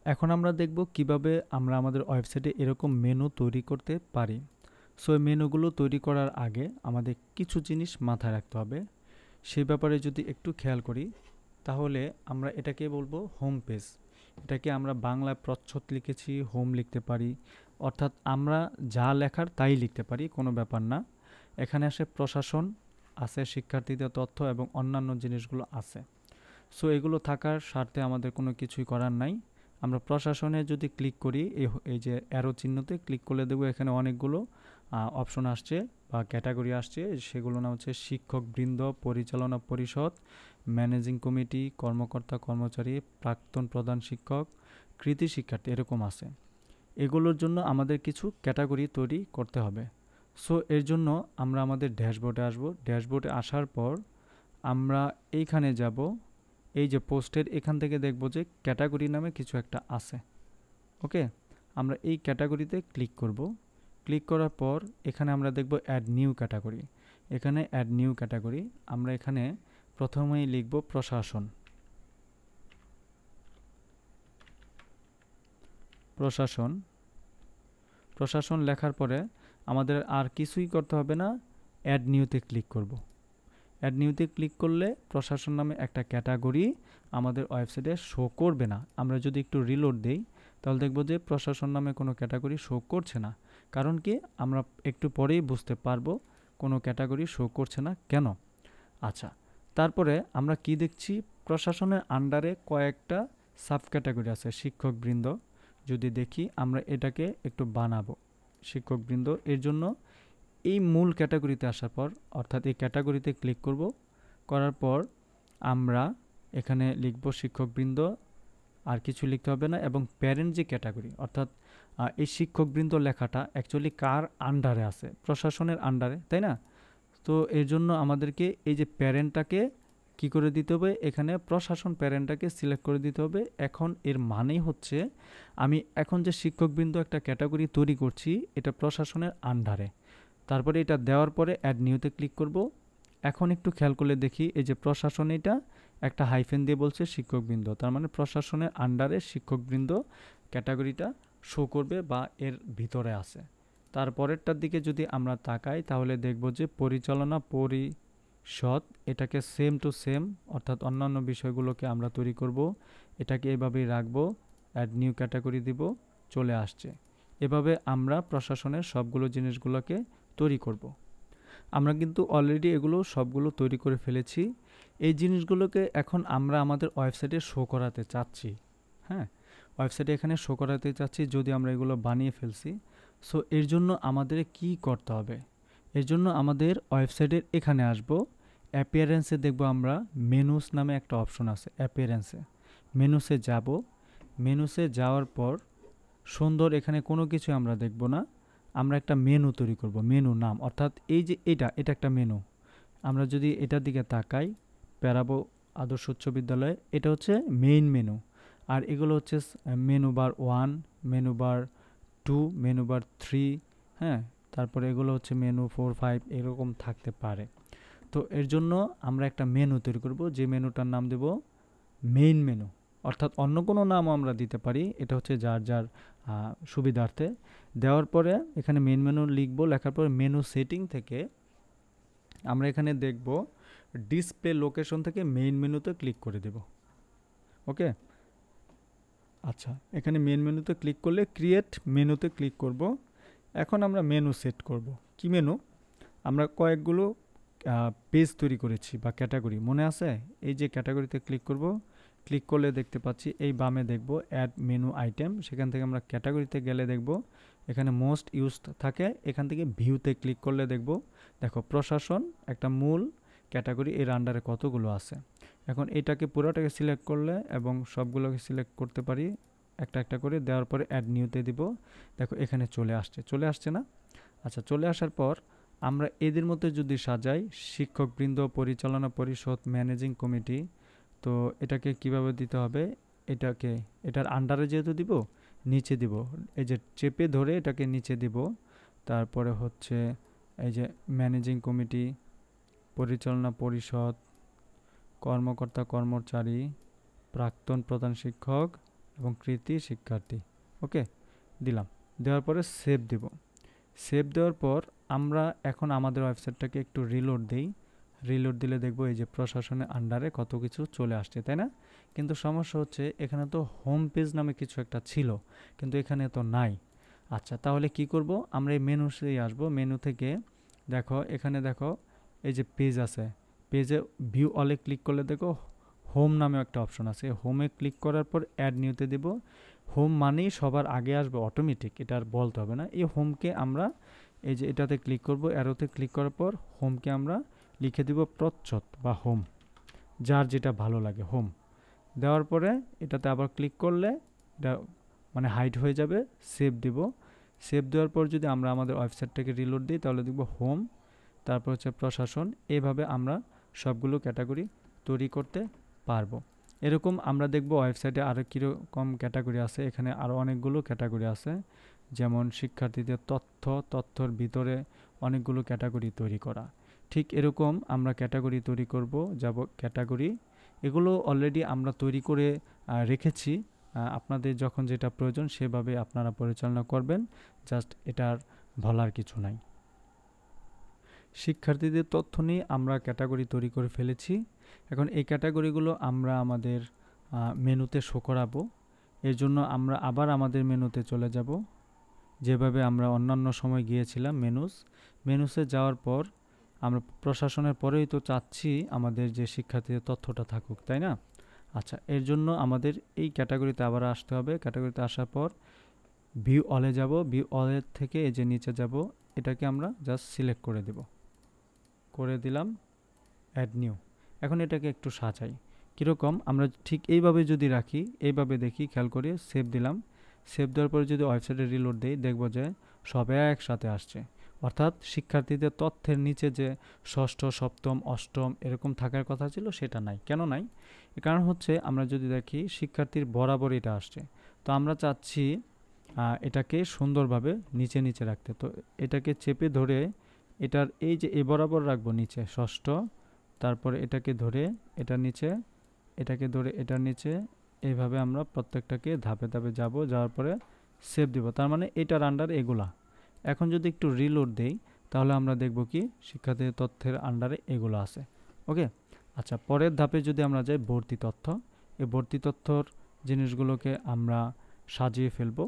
এখন আমরা দেখব কিভাবে আমরা আমাদের ওয়েবসাইটে এরকম মেনু তৈরি করতে পারি। সো এই মেনুগুলো তৈরি করার আগে আমাদের কিছু জিনিস মাথায় রাখতে হবে। সেই ব্যাপারে যদি একটু খেয়াল করি তাহলে আমরা এটাকে বলবো হোম পেজ। এটাকে আমরা বাংলায় প্রচ্ছদ লিখেছি, হোম লিখতে পারি, অর্থাৎ আমরা যা লেখার তাই লিখতে পারি, কোনো ব্যাপার না। এখানে আসে প্রশাসন আছে, শিক্ষার্থীদের তথ্য এবং অন্যান্য জিনিসগুলো আছে। সো এগুলো থাকার স্বার্থে আমাদের কোনো কিছুই করার নাই। আমরা প্রশাসনে যদি ক্লিক করি, এই যে অ্যারো চিহ্নতে ক্লিক করলে দেখব এখানে অনেকগুলো অপশন আসছে বা ক্যাটাগরি আসছে। সেগুলো নাম হচ্ছে শিক্ষকবৃন্দ, পরিচালনা পরিষদ, ম্যানেজিং কমিটি, কর্মকর্তা কর্মচারী, প্রাক্তন প্রধান শিক্ষক, কৃতি শিক্ষার্থী, এরকম আছে। এগুলোর জন্য আমাদের কিছু ক্যাটাগরি তৈরি করতে হবে। সো এর জন্য আমরা আমাদের ড্যাশবোর্ডে আসব। ড্যাশবোর্ডে আসার পর আমরা এইখানে যাব, এই যে পোস্টের এখান থেকে দেখব যে ক্যাটাগরি নামে কিছু একটা আছে। ওকে, আমরা এই ক্যাটাগরিতে ক্লিক করব। ক্লিক করার পর এখানে আমরা দেখব অ্যাড নিউ ক্যাটাগরি। এখানে অ্যাড নিউ ক্যাটাগরি আমরা এখানে প্রথমেই লিখব প্রশাসন। প্রশাসন প্রশাসন লেখার পরে আমাদের আর কিছুই করতে হবে না, অ্যাড নিউতে ক্লিক করব। অ্যাড নিউতে ক্লিক করলে প্রশাসন নামে একটা ক্যাটাগরি আমাদের ওয়েবসাইটে শো করবে না। আমরা যদি একটু রিলোড দেই তাহলে দেখব যে প্রশাসন নামে কোনো ক্যাটাগরি শো করছে না। কারণ কি, আমরা একটু পরেই বুঝতে পারবো কোনো ক্যাটাগরি শো করছে না কেন। আচ্ছা, তারপরে আমরা কি দেখছি, প্রশাসনের আন্ডারে কয়েকটা সাব ক্যাটাগরি আছে। শিক্ষকবৃন্দ যদি দেখি, আমরা এটাকে একটু বানাবো শিক্ষকবৃন্দ। এর জন্য এই মূল ক্যাটাগরিতে আসার পর, অর্থাৎ এই ক্যাটাগরিতে ক্লিক করব। করার পর আমরা এখানে লিখব শিক্ষকবৃন্দ, আর কিছু লিখতে হবে না। এবং প্যারেন্ট যে ক্যাটাগরি, অর্থাৎ এই শিক্ষকবৃন্দ লেখাটা অ্যাকচুয়ালি কার আন্ডারে আছে, প্রশাসনের আন্ডারে, তাই না? তো এর জন্য আমাদেরকে এই যে প্যারেন্টটাকে কি করে দিতে হবে, এখানে প্রশাসন প্যারেন্টটাকে সিলেক্ট করে দিতে হবে। এখন এর মানেই হচ্ছে আমি এখন যে শিক্ষকবৃন্দ একটা ক্যাটাগরি তৈরি করছি, এটা প্রশাসনের আন্ডারে। তারপরে এটা দেওয়ার পরে অ্যাড নিউতে ক্লিক করব। এখন একটু খেয়াল করলে দেখি এই যে প্রশাসন, এটা একটা হাইফেন দিয়ে বলছে শিক্ষকবৃন্দ, তার মানে প্রশাসনের আন্ডারে শিক্ষকবৃন্দ ক্যাটাগরিটা শো করবে বা এর ভিতরে আছে। তারপরেরটার দিকে যদি আমরা তাকাই তাহলে দেখব যে পরিচালনা পরিষদ, এটাকে সেম টু সেম, অর্থাৎ অন্যান্য বিষয়গুলোকে আমরা তৈরি করব। এটাকে এভাবেই রাখবো, অ্যাড নিউ ক্যাটাগরি দিব, চলে আসছে। এভাবে আমরা প্রশাসনের সবগুলো জিনিসগুলোকে তৈরি করব। আমরা কিন্তু অলরেডি এগুলো সবগুলো তৈরি করে ফেলেছি। এই জিনিসগুলোকে এখন আমরা আমাদের ওয়েবসাইটে শো করাতে চাচ্ছি। হ্যাঁ, ওয়েবসাইটে এখানে শো করাতে চাচ্ছি যদি আমরা এগুলো বানিয়ে ফেলছি। সো এর জন্য আমাদের কি করতে হবে, এর জন্য আমাদের ওয়েবসাইটের এখানে আসব। অ্যাপিয়ারেন্সে দেখব আমরা মেনুস নামে একটা অপশন আছে। অ্যাপিয়ারেন্সে মেনুসে যাব। মেনুসে যাওয়ার পর সুন্দর, এখানে কোনো কিছু আমরা দেখব না, আমরা একটা মেনু তৈরি করব। মেনু নাম, অর্থাৎ এই যে এটা একটা মেনু। আমরা যদি এটার দিকে তাকাই, প্যারাবো আদর্শ উচ্চ বিদ্যালয়, এটা হচ্ছে মেইন মেনু। আর এগুলো হচ্ছে menu bar 1, menu bar 2, menu bar 3, হ্যাঁ, তারপরে এগুলো হচ্ছে মেনু 4, 5, এরকম থাকতে পারে। তো এর জন্য আমরা একটা মেনু তৈরি করব, যে মেনুটার নাম দেব মেইন মেনু, অর্থাৎ অন্য কোনো নামও আমরা দিতে পারি, এটা হচ্ছে যার যার সুবিধার্থে। দেওয়ার পরে এখানে মেইন মেনু লিখব। লেখার পরে মেনু সেটিং থেকে আমরা এখানে দেখব ডিসপ্লে লোকেশন থেকে মেইন মেনুতে ক্লিক করে দেব। ওকে, আচ্ছা, এখানে মেইন মেনুতে ক্লিক করলে ক্রিয়েট মেনুতে ক্লিক করব। এখন আমরা মেনু সেট করব। কি মেনু, আমরা কয়েকগুলো পেজ তৈরি করেছি বা ক্যাটাগরি, মনে আছে? এই যে ক্যাটাগরিতে ক্লিক করব, ক্লিক করলে দেখতে পাচ্ছি এই বামে দেখব অ্যাড মেনু আইটেম, সেখান থেকে আমরা ক্যাটাগরিতে গেলে দেখব এখানে মোস্ট ইউজড থাকে। এখান থেকে ভিউতে ক্লিক করলে দেখব, দেখো প্রশাসন একটা মূল ক্যাটাগরি, এর আন্ডারে কতগুলো আছে। এখন এটাকে পুরোটাকে সিলেক্ট করলে এবং সবগুলোকে সিলেক্ট করতে পারি একটা একটা করে, দেওয়ার পরে অ্যাড নিউতে দিব। দেখো এখানে চলে আসছে না? আচ্ছা, চলে আসার পর আমরা এদের মধ্যে যদি সাজাই, শিক্ষকবৃন্দ, পরিচালনা পরিষদ, ম্যানেজিং কমিটি, তো এটাকে কিভাবে দিতে হবে, এটার আন্ডারে যেহেতু দিব, নিচে দিব, এই যে চেপে ধরে এটাকে নিচে দিব। তারপরে হচ্ছে এই যে ম্যানেজিং কমিটি, পরিচালনা পরিষদ, কর্মকর্তা কর্মচারী, প্রাক্তন প্রধান শিক্ষক এবং কৃতি শিক্ষার্থী। ওকে, দিলাম। দেওয়ার পরে সেভ দেব। সেভ দেওয়ার পর আমরা এখন আমাদের ওয়েবসাইটটাকে একটু রিলোড দিই। রিলোড দিলে দেখব এই যে প্রশাসনের আন্ডারে কত কিছু চলে আসছে, তাই না? কিন্তু সমস্যা হচ্ছে এখানে তো হোম পেজ নামে কিছু একটা ছিল, কিন্তু এখানে তো নাই। আচ্ছা, তাহলে কি করব? আমরা এই মেনুতেই আসবো। মেনু থেকে দেখো, এখানে দেখো এই যে পেজ আছে, পেজে ভিউ অলে ক্লিক করলে দেখো হোম নামে একটা অপশন আছে। হোমে ক্লিক করার পর অ্যাড নিউতে দেব। হোম মানেই সবার আগে আসবে অটোমেটিক, এটা আর বলতে হবে না। এই হোমকে আমরা এই যে এটাতে ক্লিক করব, অ্যারোতে ক্লিক করার পর হোমকে আমরা লিখে দিব প্রচ্ছদ বা হোম, যার যেটা ভালো লাগে হোম। দেওয়ার পরে এটাতে আবার ক্লিক করলে এটা মানে হাইড হয়ে যাবে। সেভ দিব। সেভ দেওয়ার পর যদি আমরা আমাদের ওয়েবসাইটটাকে রিলোড দিই তাহলে দেখব হোম, তারপর হচ্ছে প্রশাসন। এইভাবে আমরা সবগুলো ক্যাটাগরি তৈরি করতে পারবো। এরকম আমরা দেখব ওয়েবসাইটে আরও কীরকম ক্যাটাগরি আছে। এখানে আরও অনেকগুলো ক্যাটাগরি আছে, যেমন শিক্ষার্থীদের তথ্যর ভিতরে অনেকগুলো ক্যাটাগরি তৈরি করা। ঠিক এরকম আমরা ক্যাটাগরি তৈরি করব, যাব ক্যাটাগরি। এগুলো অলরেডি আমরা তৈরি করে রেখেছি। আপনাদের যখন যেটা প্রয়োজন সেভাবে আপনারা পরিচালনা করবেন, জাস্ট এটার বলার কিছু নাই। শিক্ষার্থীদের তথ্য নিয়ে আমরা ক্যাটাগরি তৈরি করে ফেলেছি। এখন এই ক্যাটাগরিগুলো আমরা আমাদের মেনুতে শো করাবো। এর জন্য আমরা আবার আমাদের মেনুতে চলে যাব, যেভাবে আমরা অন্যান্য সময় গিয়েছিলাম। মেনুসে যাওয়ার পর আমরা প্রশাসনের পরেই তো চাচ্ছি আমাদের যে শিক্ষার্থীদের তথ্যটা থাকুক, তাই না? আচ্ছা, এর জন্য আমাদের এই ক্যাটাগরিতে আবার আসতে হবে। ক্যাটাগরিতে আসার পর ভিউ অলে যাব। ভিউ অলের থেকে এই যে নিচে যাব, এটাকে আমরা জাস্ট সিলেক্ট করে দেব। করে দিলাম অ্যাড নিউ। এখন এটাকে একটু সাজাই। কীরকম? আমরা ঠিক এইভাবে যদি রাখি, এইভাবে দেখি, খেয়াল করি। সেভ দিলাম। সেভ দেওয়ার পরে যদি ওয়েবসাইটে রিলোড দেই, দেখব যে সব একসাথে আসছে। অর্থাৎ শিক্ষার্থীদের তথ্যের নিচে যে ষষ্ঠ, সপ্তম, অষ্টম এরকম থাকার কথা ছিল সেটা নাই। কেন নাই? এর কারণ হচ্ছে আমরা যদি দেখি শিক্ষার্থীর বরাবর এটা আসছে। তো আমরা চাচ্ছি এটাকে সুন্দরভাবে নিচে নিচে রাখতে। তো এটাকে চেপে ধরে এটার এই যে এ বরাবর রাখবো নিচে ষষ্ঠ, তারপরে এটাকে ধরে এটার নিচে, এটাকে ধরে এটার নিচে, এইভাবে আমরা প্রত্যেকটাকে ধাপে ধাপে যাব। যাওয়ার পরে সেভ দিব। তার মানে এটার আন্ডারে এগুলা। এখন যদি একটু রিলোড দেই তাহলে আমরা দেখব কি শিক্ষার্থীদের তথ্যের আন্ডারে এগুলো আছে। ওকে, আচ্ছা, পরের ধাপে যদি আমরা যাই ভর্তি তথ্য, এই ভর্তি তথ্যর জিনিসগুলোকে আমরা সাজিয়ে ফেলবো।